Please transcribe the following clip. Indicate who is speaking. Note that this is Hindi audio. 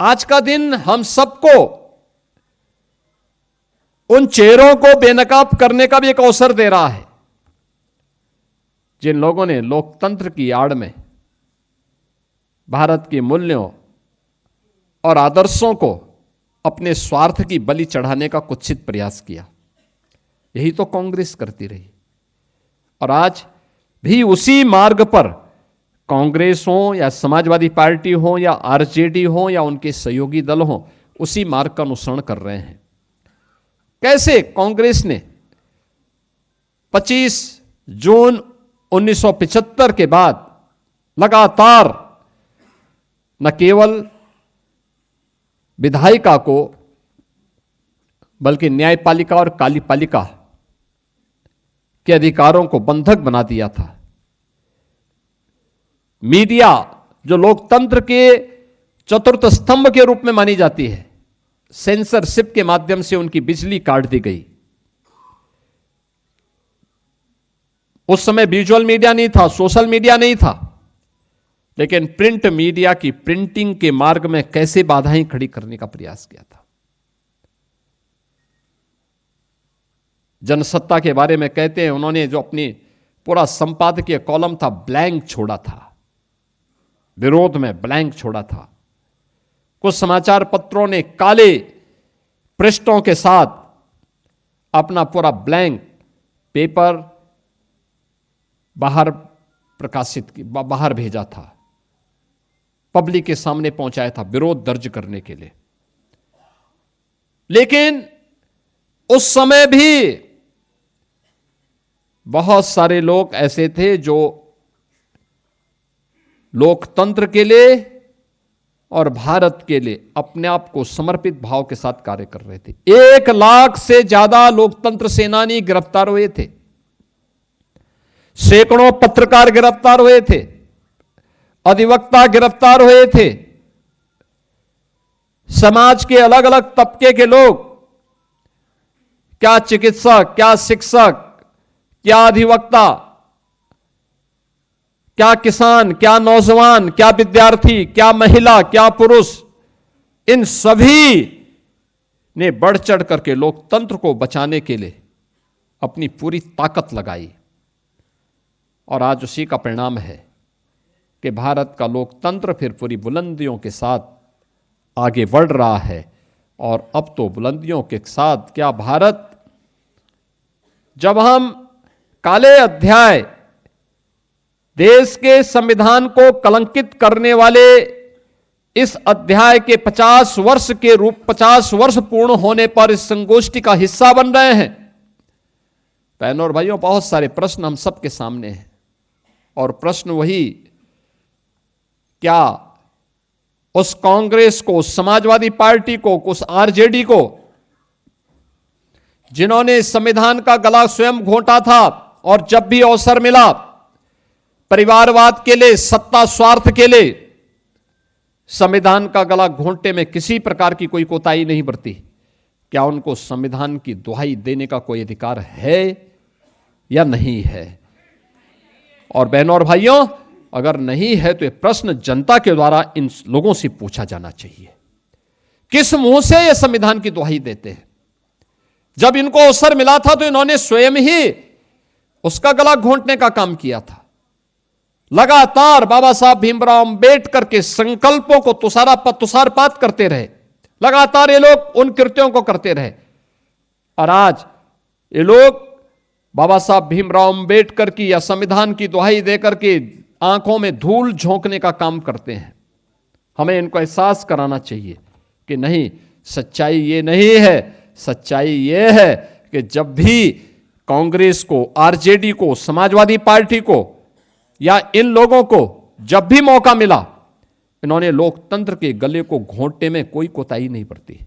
Speaker 1: आज का दिन हम सबको उन चेहरों को बेनकाब करने का भी एक अवसर दे रहा है जिन लोगों ने लोकतंत्र की आड़ में भारत के मूल्यों और आदर्शों को अपने स्वार्थ की बलि चढ़ाने का कुत्सित प्रयास किया। यही तो कांग्रेस करती रही और आज भी उसी मार्ग पर कांग्रेस हो या समाजवादी पार्टी हो या आरजेडी हो या उनके सहयोगी दल हो, उसी मार्ग का अनुसरण कर रहे हैं। कैसे कांग्रेस ने 25 जून 1975 के बाद लगातार न केवल विधायिका को बल्कि न्यायपालिका और कार्यपालिका के अधिकारों को बंधक बना दिया था। मीडिया जो लोकतंत्र के चतुर्थ स्तंभ के रूप में मानी जाती है, सेंसरशिप के माध्यम से उनकी बिजली काट दी गई। उस समय विजुअल मीडिया नहीं था, सोशल मीडिया नहीं था, लेकिन प्रिंट मीडिया की प्रिंटिंग के मार्ग में कैसे बाधाएं खड़ी करने का प्रयास किया था। जनसत्ता के बारे में कहते हैं उन्होंने जो अपनी पूरा संपादकीय कॉलम था ब्लैंक छोड़ा था, विरोध में ब्लैंक छोड़ा था। कुछ समाचार पत्रों ने काले पृष्ठों के साथ अपना पूरा ब्लैंक पेपर बाहर भेजा था, पब्लिक के सामने पहुंचाया था विरोध दर्ज करने के लिए। लेकिन उस समय भी बहुत सारे लोग ऐसे थे जो लोकतंत्र के लिए और भारत के लिए अपने आप को समर्पित भाव के साथ कार्य कर रहे थे। 1 लाख से ज्यादा लोकतंत्र सेनानी गिरफ्तार हुए थे, सैकड़ों पत्रकार गिरफ्तार हुए थे, अधिवक्ता गिरफ्तार हुए थे, समाज के अलग अलग तबके के लोग, क्या चिकित्सक, क्या शिक्षक, क्या अधिवक्ता, क्या किसान, क्या नौजवान, क्या विद्यार्थी, क्या महिला, क्या पुरुष, इन सभी ने बढ़ चढ़ करके लोकतंत्र को बचाने के लिए अपनी पूरी ताकत लगाई। और आज उसी का परिणाम है कि भारत का लोकतंत्र फिर पूरी बुलंदियों के साथ आगे बढ़ रहा है। और अब तो बुलंदियों के साथ क्या भारत, जब हम काले अध्याय, देश के संविधान को कलंकित करने वाले इस अध्याय के 50 वर्ष पूर्ण होने पर इस संगोष्ठी का हिस्सा बन रहे हैं, बहनों और भाइयों, बहुत सारे प्रश्न हम सबके सामने हैं। और प्रश्न वही, क्या उस कांग्रेस को, उस समाजवादी पार्टी को, उस आरजेडी को, जिन्होंने संविधान का गला स्वयं घोंटा था और जब भी अवसर मिला परिवारवाद के लिए, सत्ता स्वार्थ के लिए, संविधान का गला घोंटने में किसी प्रकार की कोई कोताही नहीं बरती, क्या उनको संविधान की दुहाई देने का कोई अधिकार है या नहीं है? और बहनों और भाइयों, अगर नहीं है तो यह प्रश्न जनता के द्वारा इन लोगों से पूछा जाना चाहिए, किस मुंह से यह संविधान की दुहाई देते हैं? जब इनको अवसर मिला था तो इन्होंने स्वयं ही उसका गला घोंटने का काम किया था। लगातार बाबा साहब भीमराव अंबेडकर के संकल्पों को तुषारपात करते रहे, लगातार ये लोग उन कृत्यों को करते रहे। और आज ये लोग बाबा साहब भीमराव अंबेडकर की या संविधान की दुहाई देकर के आंखों में धूल झोंकने का काम करते हैं। हमें इनको एहसास कराना चाहिए कि नहीं, सच्चाई ये नहीं है। सच्चाई ये है कि जब भी कांग्रेस को, आरजेडी को, समाजवादी पार्टी को या इन लोगों को जब भी मौका मिला, इन्होंने लोकतंत्र के गले को घोंटने में कोई कोताही नहीं बरती।